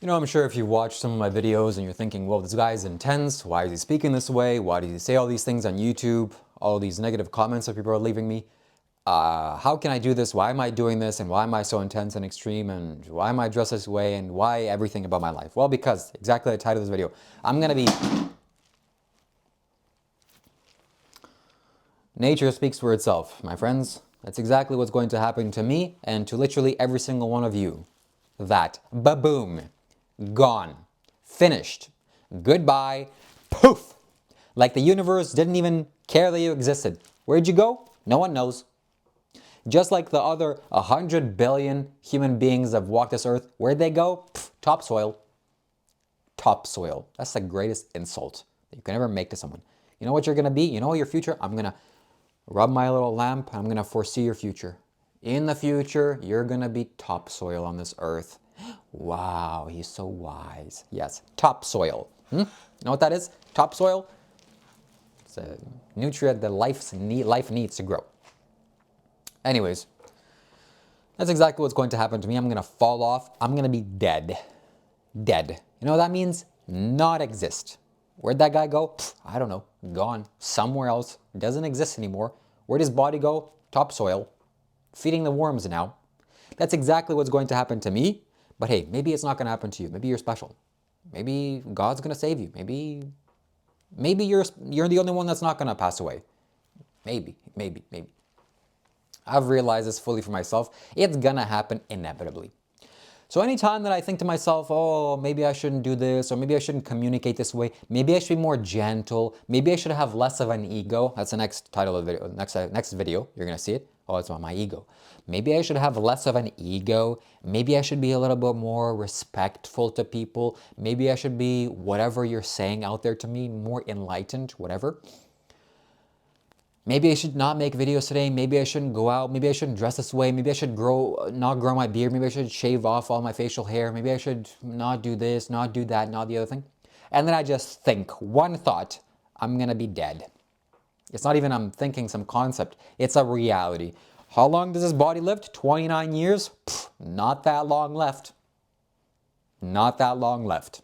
You know, I'm sure if you watch some of my videos and you're thinking, well, this guy's intense. Why is he speaking this way? Why does he say all these things on YouTube? All these negative comments that people are leaving me. How can I do this? Why am I doing this? And why am I so intense and extreme? And why am I dressed this way? And why everything about my life? Well, because exactly the title of this video, I'm going to be... Nature speaks for itself, my friends. That's exactly what's going to happen to me and to literally every single one of you. That. Ba-boom. Gone. Finished. Goodbye. Poof. Like the universe didn't even care that you existed. Where'd you go? No one knows. Just like the other 100 billion human beings that have walked this earth, where'd they go? Pff, topsoil. Topsoil. That's the greatest insult that you can ever make to someone. You know what you're going to be? You know your future? I'm going to rub my little lamp. I'm going to foresee your future. In the future, you're going to be topsoil on this earth. Wow, he's so wise. Yes, topsoil. You know what that is? Topsoil? It's a nutrient that life needs to grow. Anyways, that's exactly what's going to happen to me. I'm going to fall off. I'm going to be dead. Dead. You know what that means? Not exist. Where'd that guy go? Pfft, I don't know. Gone. Somewhere else. Doesn't exist anymore. Where'd his body go? Topsoil. Feeding the worms now. That's exactly what's going to happen to me. But hey, maybe it's not going to happen to you. Maybe you're special. Maybe God's going to save you. Maybe you're the only one that's not going to pass away. Maybe. I've realized this fully for myself. It's going to happen inevitably. So anytime that I think to myself, oh, maybe I shouldn't do this, or maybe I shouldn't communicate this way, maybe I should be more gentle, maybe I should have less of an ego. That's the next title of the video, next video, you're gonna see it. Oh, it's about my ego. Maybe I should have less of an ego. Maybe I should be a little bit more respectful to people. Maybe I should be, whatever you're saying out there to me, more enlightened, whatever. Maybe I should not make videos today. Maybe I shouldn't go out. Maybe I shouldn't dress this way. Maybe I should not grow my beard. Maybe I should shave off all my facial hair. Maybe I should not do this, not do that, not the other thing. And then I just think one thought, I'm going to be dead. It's not even I'm thinking some concept. It's a reality. How long does this body live? 29 years? Pfft, not that long left. Not that long left.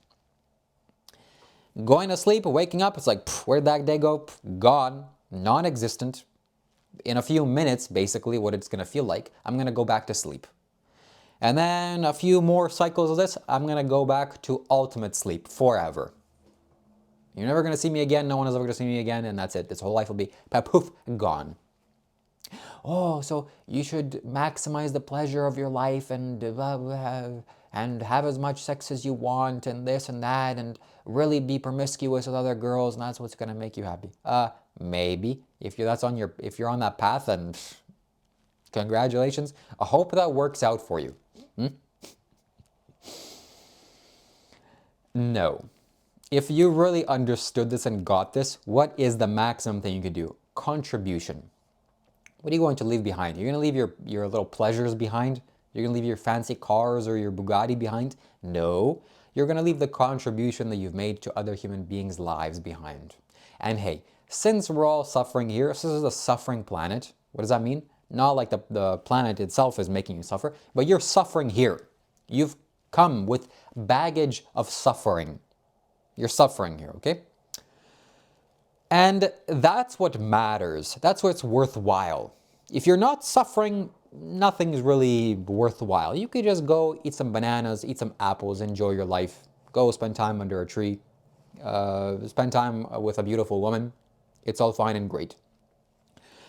Going to sleep, waking up, it's like, pfft, where'd that day go? Pfft, gone. Non-existent. In a few minutes, basically what it's going to feel like, I'm going to go back to sleep. And then a few more cycles of this, I'm going to go back to ultimate sleep forever. You're never going to see me again. No one is ever going to see me again. And that's it. This whole life will be poof, gone. Oh, so you should maximize the pleasure of your life and have as much sex as you want and this and that and really be promiscuous with other girls and that's what's going to make you happy. Maybe if you're on that path, then congratulations. I hope that works out for you. No. If you really understood this and got this, what is the maximum thing you could do? Contribution. What are you going to leave behind? You're going to leave your little pleasures behind? You're going to leave your fancy cars or your Bugatti behind? No. You're going to leave the contribution that you've made to other human beings' lives behind. And hey, since we're all suffering here, this is a suffering planet. What does that mean? Not like the planet itself is making you suffer, but you're suffering here. You've come with baggage of suffering. You're suffering here, okay? And that's what matters. That's what's worthwhile. If you're not suffering, nothing's really worthwhile. You could just go eat some bananas, eat some apples, enjoy your life. Go spend time under a tree. Spend time with a beautiful woman. It's all fine and great.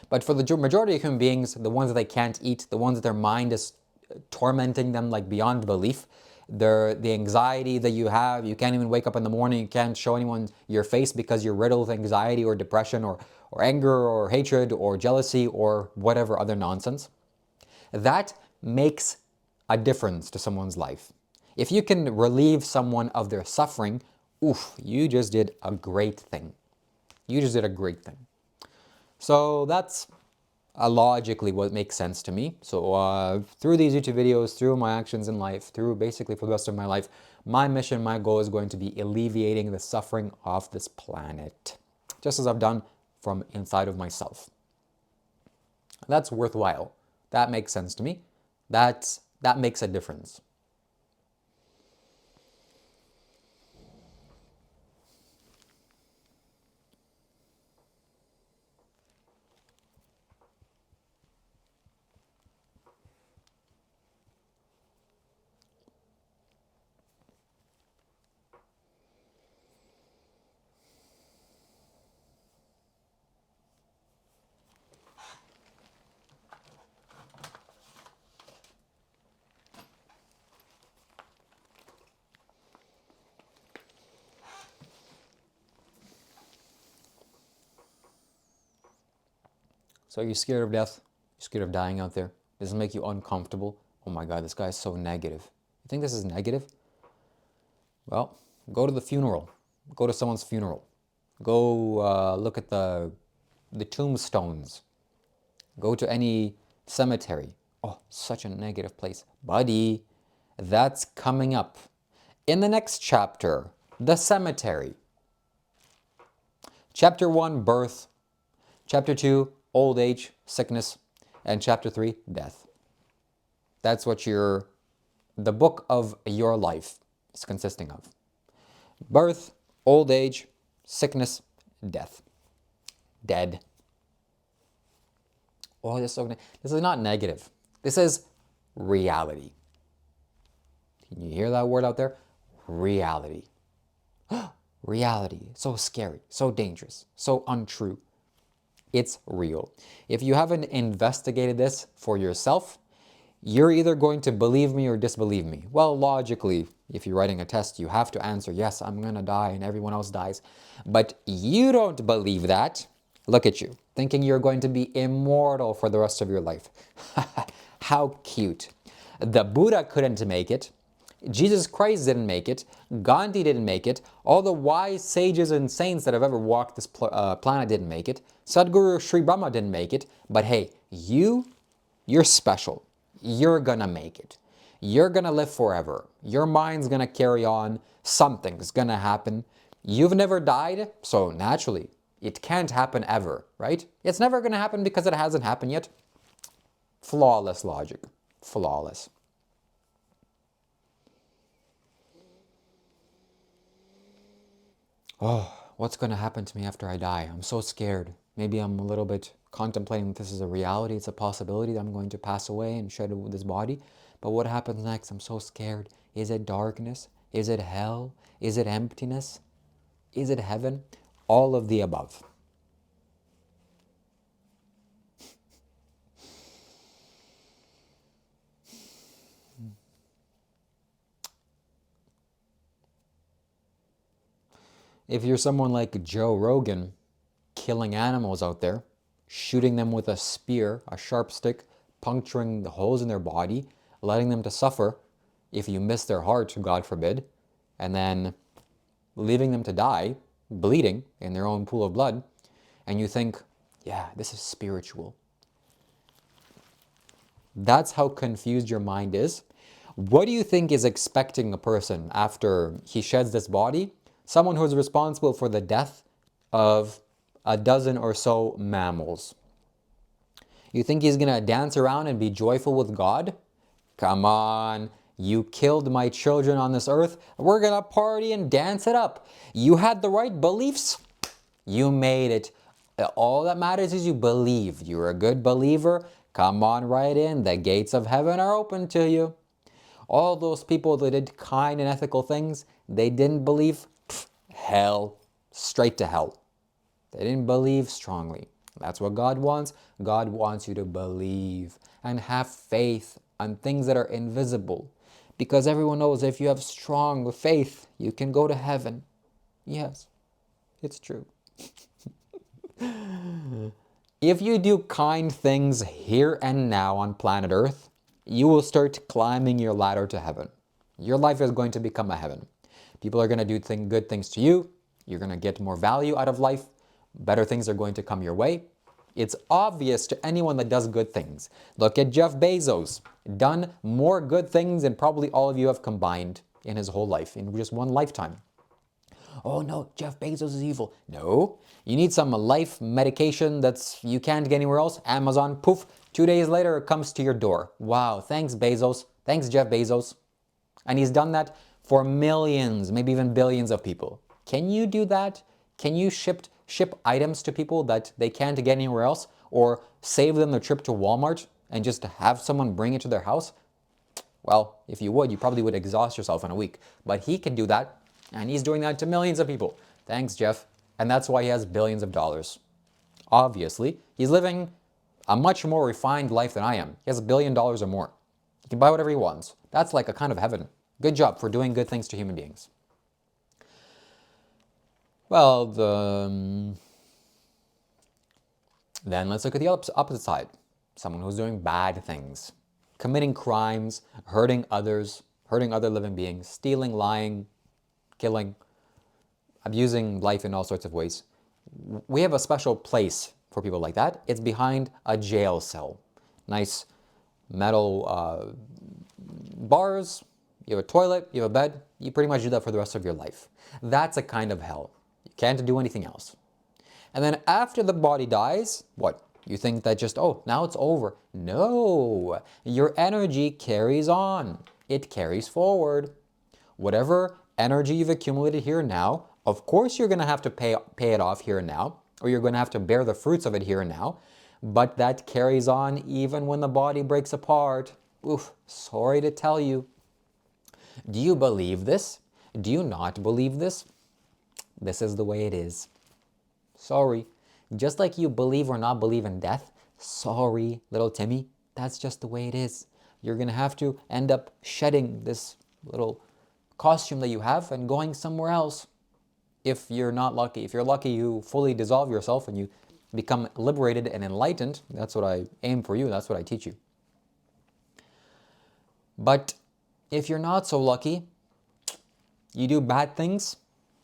But for the majority of human beings, the ones that they can't eat, the ones that their mind is tormenting them like beyond belief, the anxiety that you have, you can't even wake up in the morning, you can't show anyone your face because you're riddled with anxiety or depression or anger or hatred or jealousy or whatever other nonsense. That makes a difference to someone's life. If you can relieve someone of their suffering, oof, you just did a great thing. You just did a great thing. So that's logically what makes sense to me. So through these YouTube videos, through my actions in life, through basically for the rest of my life, my mission, my goal is going to be alleviating the suffering of this planet, just as I've done from inside of myself. That's worthwhile. That makes sense to me. That makes a difference. So are you scared of death? You're scared of dying out there? Does it make you uncomfortable? Oh my God, this guy is so negative. You think this is negative? Well, go to the funeral. Go to someone's funeral. Go look at the tombstones. Go to any cemetery. Oh, such a negative place. Buddy, that's coming up in the next chapter, the cemetery. Chapter 1, birth. Chapter 2, old age, sickness. And chapter 3, death. That's what the book of your life is consisting of. Birth, old age, sickness, death. Dead. Oh, this is not negative. This is reality. Can you hear that word out there? Reality. Reality. So scary, so dangerous, so untrue. It's real. If you haven't investigated this for yourself, you're either going to believe me or disbelieve me. Well, logically, if you're writing a test, you have to answer, yes, I'm going to die and everyone else dies. But you don't believe that. Look at you, thinking you're going to be immortal for the rest of your life. How cute. The Buddha couldn't make it. Jesus Christ didn't make it. Gandhi didn't make it. All the wise sages and saints that have ever walked this planet didn't make it. Sadhguru Sri Brahma didn't make it. But hey, you're special. You're gonna make it. You're gonna live forever. Your mind's gonna carry on. Something's gonna happen. You've never died, so naturally, it can't happen ever, right? It's never gonna happen because it hasn't happened yet. Flawless logic. Flawless. Oh, what's going to happen to me after I die? I'm so scared. Maybe I'm a little bit contemplating that this is a reality. It's a possibility that I'm going to pass away and shed this body. But what happens next? I'm so scared. Is it darkness? Is it hell? Is it emptiness? Is it heaven? All of the above. If you're someone like Joe Rogan, killing animals out there, shooting them with a spear, a sharp stick, puncturing the holes in their body, letting them to suffer if you miss their heart, God forbid, and then leaving them to die, bleeding in their own pool of blood, and you think, yeah, this is spiritual. That's how confused your mind is. What do you think is expecting a person after he sheds this body? Someone who is responsible for the death of a dozen or so mammals. You think he's going to dance around and be joyful with God? Come on, you killed my children on this earth. We're going to party and dance it up. You had the right beliefs. You made it. All that matters is you believe. You're a good believer. Come on right in. The gates of heaven are open to you. All those people that did kind and ethical things, they didn't believe. Hell. Straight to hell. They didn't believe strongly. That's what God wants. God wants you to believe and have faith on things that are invisible. Because everyone knows if you have strong faith, you can go to heaven. Yes, it's true. If you do kind things here and now on planet Earth, you will start climbing your ladder to heaven. Your life is going to become a heaven. People are going to do good things to you. You're going to get more value out of life. Better things are going to come your way. It's obvious to anyone that does good things. Look at Jeff Bezos. Done more good things than probably all of you have combined in his whole life, in just one lifetime. Oh no, Jeff Bezos is evil. No, you need some life medication that's you can't get anywhere else. Amazon, poof, 2 days later it comes to your door. Wow, thanks Bezos. Thanks Jeff Bezos. And he's done that for millions, maybe even billions of people. Can you do that? Can you ship items to people that they can't get anywhere else, or save them the trip to Walmart and just have someone bring it to their house? Well, if you would, you probably would exhaust yourself in a week. But he can do that, and he's doing that to millions of people. Thanks, Jeff. And that's why he has billions of dollars. Obviously, he's living a much more refined life than I am. He has $1 billion or more. He can buy whatever he wants. That's like a kind of heaven. Good job for doing good things to human beings. Well, Then let's look at the opposite side. Someone who's doing bad things, committing crimes, hurting others, hurting other living beings, stealing, lying, killing, abusing life in all sorts of ways. We have a special place for people like that. It's behind a jail cell. Nice metal bars, you have a toilet, you have a bed, you pretty much do that for the rest of your life. That's a kind of hell. You can't do anything else. And then after the body dies, what? You think that just, oh, now it's over. No, your energy carries on. It carries forward. Whatever energy you've accumulated here and now, of course you're going to have to pay it off here and now, or you're going to have to bear the fruits of it here and now, but that carries on even when the body breaks apart. Oof, sorry to tell you. Do you believe this? Do you not believe this? This is the way it is. Sorry. Just like you believe or not believe in death, sorry, little Timmy, that's just the way it is. You're going to have to end up shedding this little costume that you have and going somewhere else. If you're not lucky. If you're lucky, you fully dissolve yourself and you become liberated and enlightened. That's what I aim for you. That's what I teach you. But if you're not so lucky, you do bad things,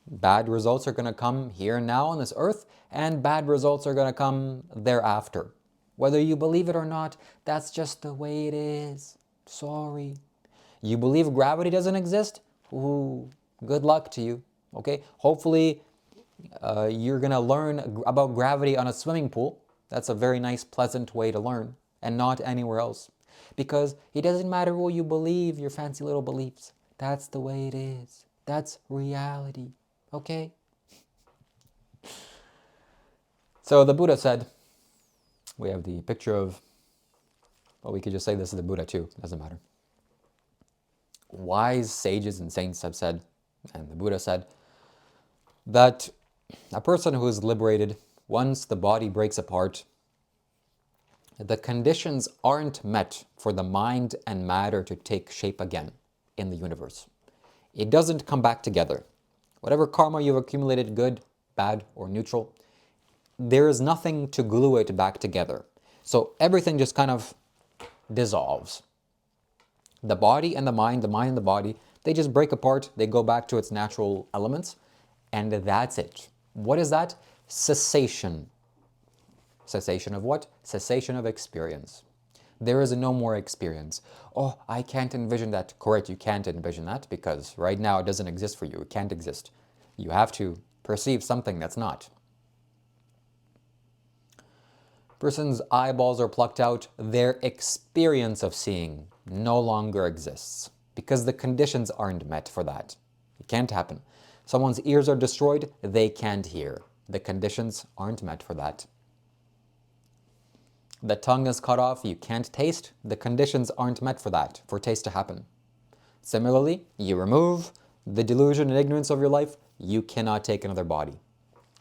bad results are going to come here and now on this earth, and bad results are going to come thereafter. Whether you believe it or not, that's just the way it is. Sorry. You believe gravity doesn't exist? Ooh, good luck to you. Okay? Hopefully, you're going to learn about gravity on a swimming pool. That's a very nice, pleasant way to learn, and not anywhere else. Because it doesn't matter what you believe, your fancy little beliefs. That's the way it is. That's reality. Okay? So the Buddha said, we have the picture of, well, we could just say this is the Buddha too, doesn't matter. Wise sages and saints have said, and the Buddha said, that a person who is liberated, once the body breaks apart, the conditions aren't met for the mind and matter to take shape again in the universe. It doesn't come back together. Whatever karma you've accumulated, good, bad, or neutral, there is nothing to glue it back together. So everything just kind of dissolves. The body and the mind and the body, they just break apart, they go back to its natural elements, and that's it. What is that? Cessation. Cessation of what? Cessation of experience. There is no more experience. Oh, I can't envision that. Correct, you can't envision that because right now it doesn't exist for you. It can't exist. You have to perceive something that's not. Person's eyeballs are plucked out. Their experience of seeing no longer exists because the conditions aren't met for that. It can't happen. Someone's ears are destroyed. They can't hear. The conditions aren't met for that. The tongue is cut off, you can't taste, the conditions aren't met for that, for taste to happen. Similarly, you remove the delusion and ignorance of your life, you cannot take another body.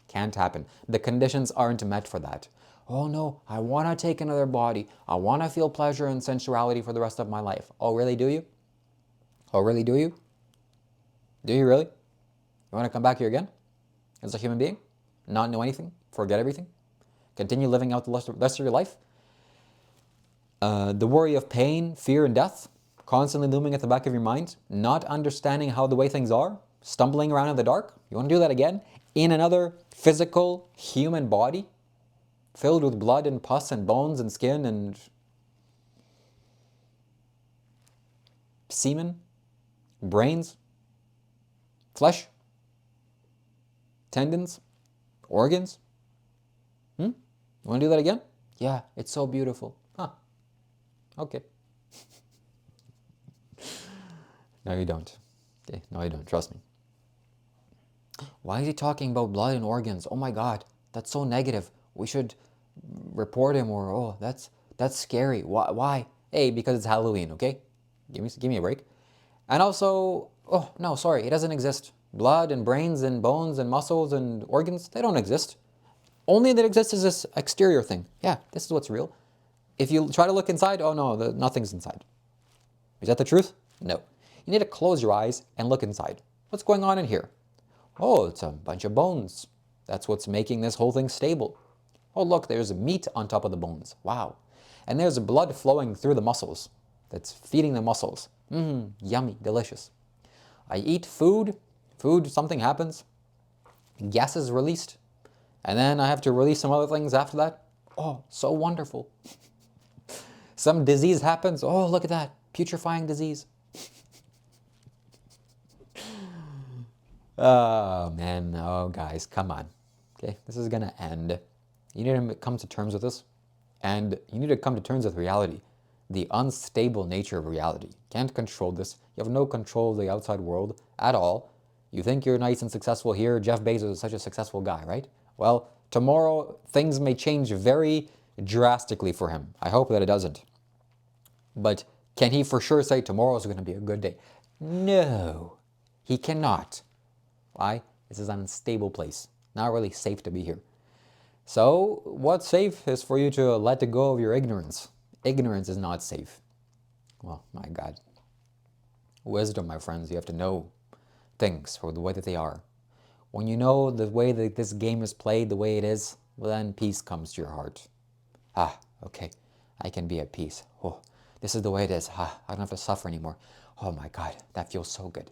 Can't happen. The conditions aren't met for that. Oh no, I want to take another body. I want to feel pleasure and sensuality for the rest of my life. Oh really, do you? Oh really, do you? Do you really? You want to come back here again? As a human being? Not know anything? Forget everything? Continue living out the rest of your life? The worry of pain, fear, and death constantly looming at the back of your mind, not understanding how the way things are, stumbling around in the dark. You want to do that again? In another physical human body filled with blood and pus and bones and skin and semen, brains, flesh, tendons, organs. You want to do that again? Yeah, it's so beautiful. Huh. Okay. No, you don't. Okay, no, you don't. Trust me. Why is he talking about blood and organs? Oh my God, that's so negative. We should report him or, oh, that's scary. Why? Hey, because it's Halloween, okay? Give me a break. And also, oh, no, sorry, it doesn't exist. Blood and brains and bones and muscles and organs, they don't exist. Only that exists is this exterior thing. Yeah, this is what's real. If you try to look inside, oh no, nothing's inside. Is that the truth? No. You need to close your eyes and look inside. What's going on in here? Oh, it's a bunch of bones. That's what's making this whole thing stable. Oh, look, there's meat on top of the bones. Wow. And there's blood flowing through the muscles. That's feeding the muscles. Yummy, delicious. I eat food, something happens, gas is released, and then I have to release some other things after that. Oh, so wonderful. Some disease happens. Oh, look at that, putrefying disease. Oh, man. Oh, guys, come on. Okay, this is gonna end. You need to come to terms with this, and you need to come to terms with reality. The unstable nature of reality. Can't control this. You have no control of the outside world at all. You think you're nice and successful here. Jeff Bezos is such a successful guy, right? Well, tomorrow things may change very drastically for him. I hope that it doesn't. But can he for sure say tomorrow's going to be a good day? No, he cannot. Why? This is an unstable place. Not really safe to be here. So what's safe is for you to let go of your ignorance. Ignorance is not safe. Well, my God. Wisdom, my friends. You have to know things for the way that they are. When you know the way that this game is played, the way it is, well, then peace comes to your heart. Ah, okay. I can be at peace. Oh, this is the way it is. Ah, I don't have to suffer anymore. Oh my God, that feels so good.